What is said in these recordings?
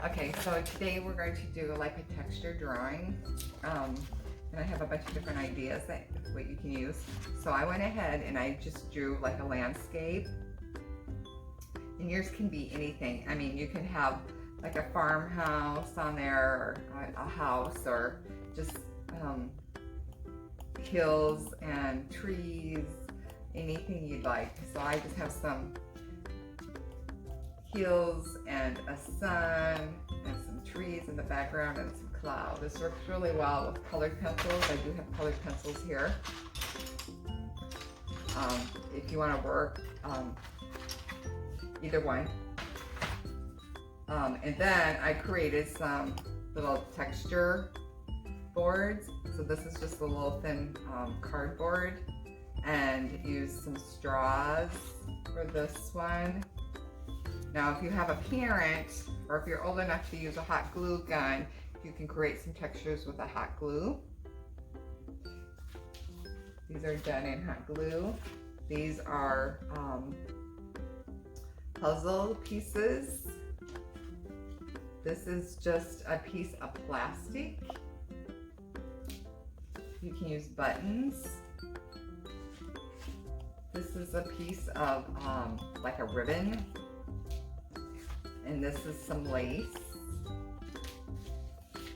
Okay, so today we're going to do like a texture drawing. And I have a bunch of different ideas that what you can use. So I went ahead and I just drew like a landscape. And yours can be anything. I mean, you can have like a farmhouse on there, or a house, or just hills and trees, anything you'd like. So I just have some hills and a sun and some trees in the background and some cloud. This works really well with colored pencils. I do have colored pencils here. If you want to work either one. And then I created some little texture boards. So this is just a little thin cardboard, and use some straws for this one. Now, if you have a parent, or if you're old enough to use a hot glue gun, you can create some textures with a hot glue. These are done in hot glue. These are puzzle pieces. This is just a piece of plastic. You can use buttons. This is a piece of like a ribbon. And this is some lace.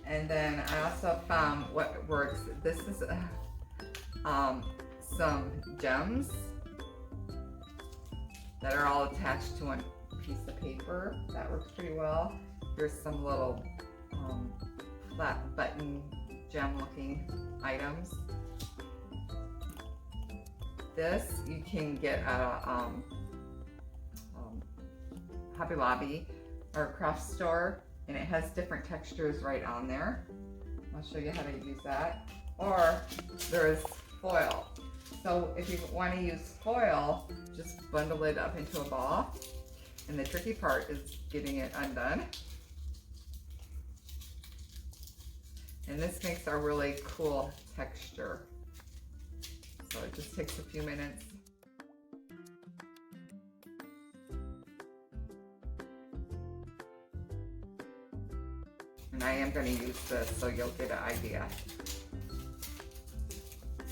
And then I also found what works. This is some gems that are all attached to one piece of paper. That works pretty well. Here's some little flat button gem looking items. This you can get at a Hobby Lobby or a craft store, and it has different textures right on there. I'll show you how to use that. Or there's foil. So if you want to use foil, just bundle it up into a ball. And the tricky part is getting it undone. And this makes a really cool texture. So it just takes a few minutes. And I am going to use this so you'll get an idea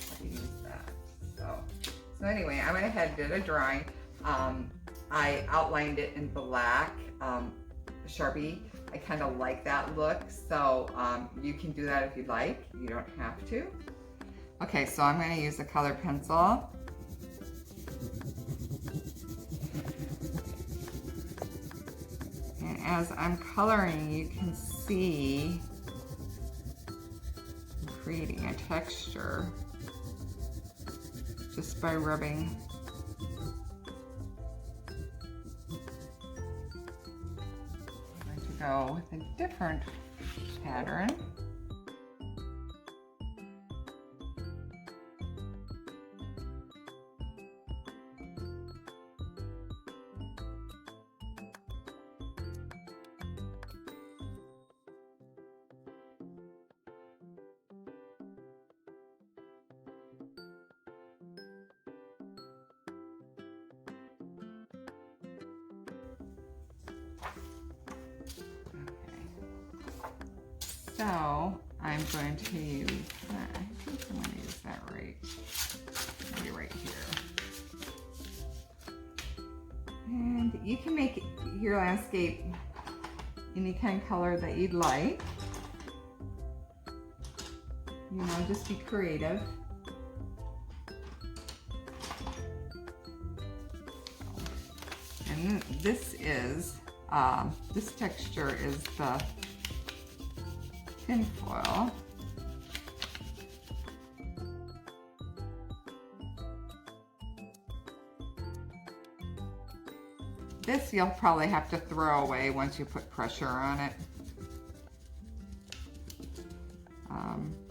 how to use that. So anyway, I went ahead and did a drawing. I outlined it in black Sharpie. I kind of like that look, so you can do that if you'd like. You don't have to. Okay, so I'm going to use a colored pencil. And as I'm coloring, you can see I'm creating a texture just by rubbing. I'm going to go with a different pattern. So I'm going to use, I think I'm going to use that right, maybe right here. And you can make your landscape any kind of color that you'd like. You know, just be creative. And this is, this texture is the tin foil. This you'll probably have to throw away once you put pressure on it,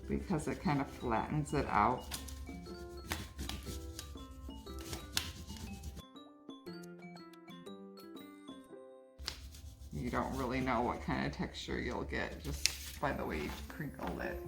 because it kind of flattens it out. You don't really know what kind of texture you'll get just by the way you crinkled it.